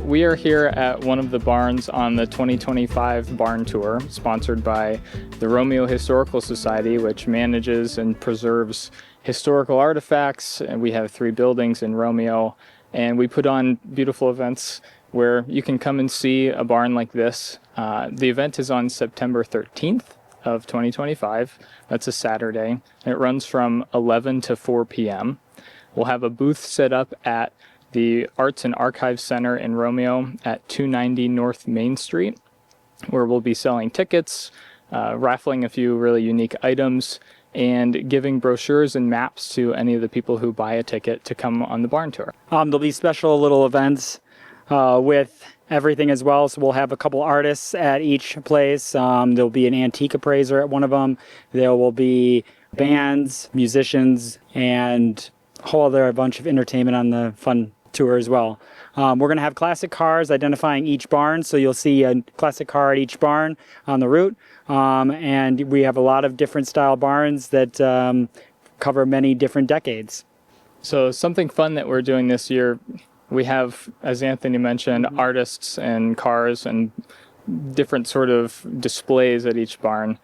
we are here at one of the barns on the 2025 barn tour, sponsored by the Romeo Historical Society, which manages and preserves historical artifacts. And we have 3 buildings in Romeo, and we put on beautiful events where you can come and see a barn like this. The event is on September 13th of 2025. That's a Saturday, and it runs from 11 to 4 p.m. We'll have a booth set up at the Arts and Archives Center in Romeo at 290 North Main Street, where we'll be selling tickets, raffling a few really unique items, and giving brochures and maps to any of the people who buy a ticket to come on the barn tour. There'll be special little events with everything as well. So we'll have a couple artists at each place. There'll be an antique appraiser at one of them. There will be bands, musicians, and a whole other bunch of entertainment on the fun tour as well. We're going to have classic cars identifying each barn, so you'll see a classic car at each barn on the route. And we have a lot of different style barns that cover many different decades. So something fun that we're doing this year, we have, as Anthony mentioned, artists and cars and different sort of displays at each barn.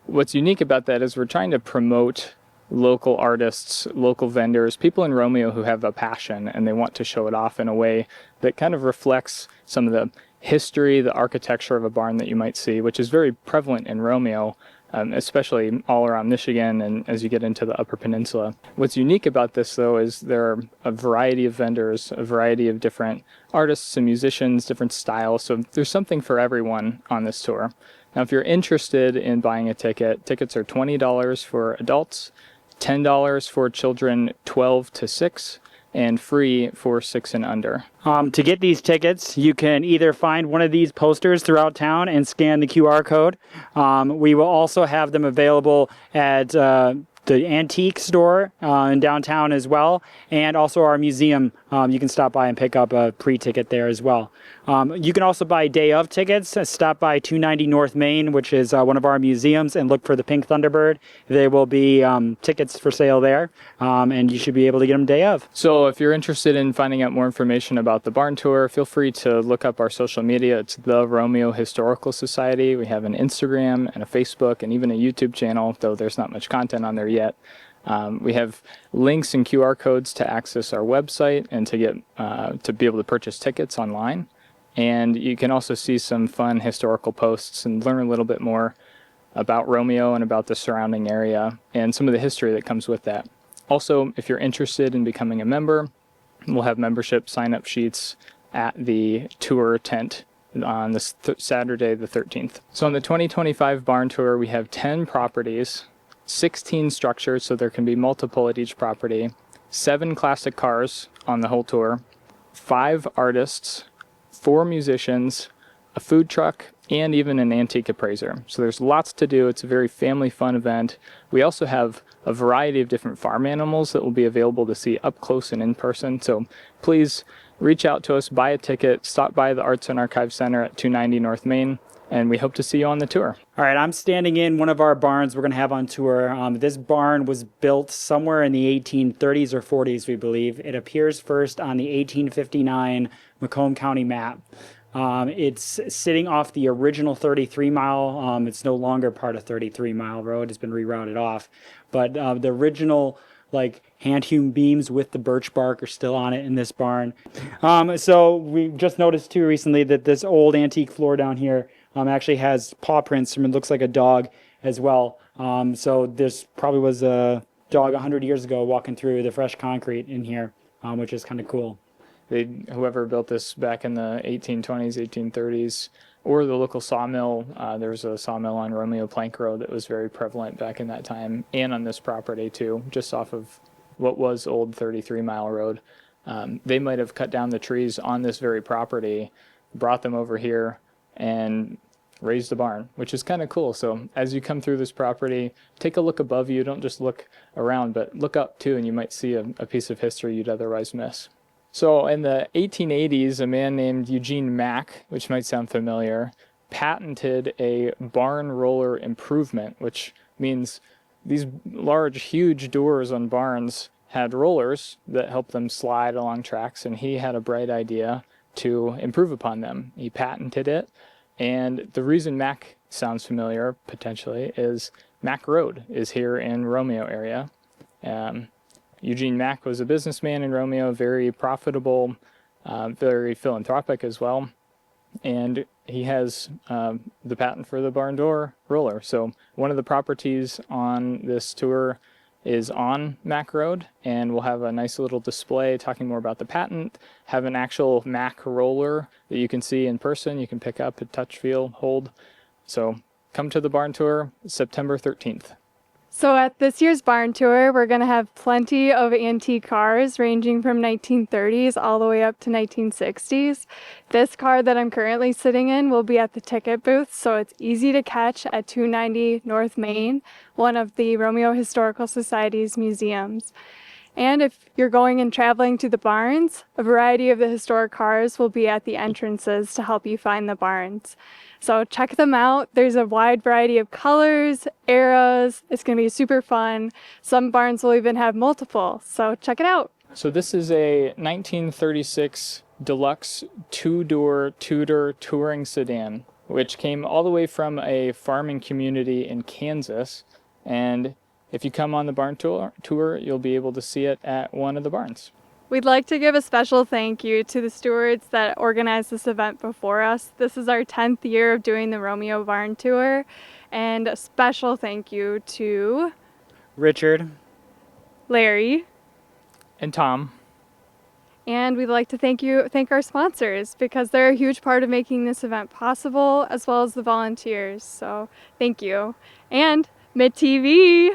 What's unique about that is we're trying to promote local artists, local vendors, people in Romeo who have a passion and they want to show it off in a way that kind of reflects some of the history, the architecture of a barn that you might see, which is very prevalent in Romeo, especially all around Michigan and as you get into the Upper Peninsula. What's unique about this, though, is there are a variety of vendors, a variety of different artists and musicians, different styles, so there's something for everyone on this tour. Now, if you're interested in buying a ticket, tickets are $20 for adults, $10 for children 12 to 6, and free for 6 and under. To get these tickets, you can either find one of these posters throughout town and scan the QR code. We will also have them available at the antique store in downtown as well, and also our museum. You can stop by and pick up a pre-ticket there as well. You can also buy day of tickets. Stop by 290 North Main, which is one of our museums, and look for the Pink Thunderbird. There will be tickets for sale there, and you should be able to get them day of. So if you're interested in finding out more information about the barn tour, feel free to look up our social media. It's the Romeo Historical Society. We have an Instagram and a Facebook and even a YouTube channel, though there's not much content on there yet. We have links and QR codes to access our website and to get to be able to purchase tickets online. And you can also see some fun historical posts and learn a little bit more about Romeo and about the surrounding area and some of the history that comes with that. Also, if you're interested in becoming a member, we'll have membership sign-up sheets at the tour tent on this Saturday the 13th. So on the 2025 barn tour, we have 10 properties, 16 structures, so there can be multiple at each property, 7 classic cars on the whole tour, 5 artists, 4 musicians, a food truck, and even an antique appraiser. So there's lots to do. It's a very family fun event. We also have a variety of different farm animals that will be available to see up close and in person. So please reach out to us, buy a ticket, stop by the Arts and Archives Center at 290 North Main, and we hope to see you on the tour. All right, I'm standing in one of our barns we're going to have on tour. This barn was built somewhere in the 1830s or 40s, we believe. It appears first on the 1859 Macomb County map. It's sitting off the original 33 mile. It's no longer part of 33 Mile Road. It's been rerouted off. But the original hand-hewn beams with the birch bark are still on it in this barn. So we just noticed too recently that this old antique floor down here actually has paw prints from, it looks like a dog as well. So this probably was a dog 100 years ago walking through the fresh concrete in here, which is kind of cool. Whoever built this back in the 1820s, 1830s, or the local sawmill, there was a sawmill on Romeo Plank Road that was very prevalent back in that time, and on this property too, just off of what was old 33 Mile Road. They might have cut down the trees on this very property, brought them over here, and raised a barn, which is kind of cool. So as you come through this property, take a look above you. Don't just look around, but look up too, and you might see a piece of history you'd otherwise miss. So in the 1880s, a man named Eugene Mack, which might sound familiar, patented a barn roller improvement, which means these large, huge doors on barns had rollers that helped them slide along tracks, and he had a bright idea to improve upon them. He patented it, and the reason Mack sounds familiar, potentially, is Mack Road is here in Romeo area. Eugene Mack was a businessman in Romeo, very profitable, very philanthropic as well, and he has the patent for the barn door roller. So one of the properties on this tour is on Mack Road, and we'll have a nice little display talking more about the patent, have an actual Mack roller that you can see in person, you can pick up, touch, feel, hold. So come to the barn tour September 13th. So at this year's barn tour, we're going to have plenty of antique cars ranging from 1930s all the way up to 1960s. This car that I'm currently sitting in will be at the ticket booth, so it's easy to catch at 290 North Main, one of the Romeo Historical Society's museums. And if you're going and traveling to the barns, a variety of the historic cars will be at the entrances to help you find the barns. So check them out. There's a wide variety of colors, eras. It's going to be super fun. Some barns will even have multiple, so check it out. So this is a 1936 deluxe two-door Tudor touring sedan, which came all the way from a farming community in Kansas. And if you come on the barn tour, you'll be able to see it at one of the barns. We'd like to give a special thank you to the stewards that organized this event before us. This is our 10th year of doing the Romeo Barn Tour, and a special thank you to Richard, Larry, And Tom. and we'd like to thank our sponsors because they're a huge part of making this event possible, as well as the volunteers. So thank you. And Mitt TV.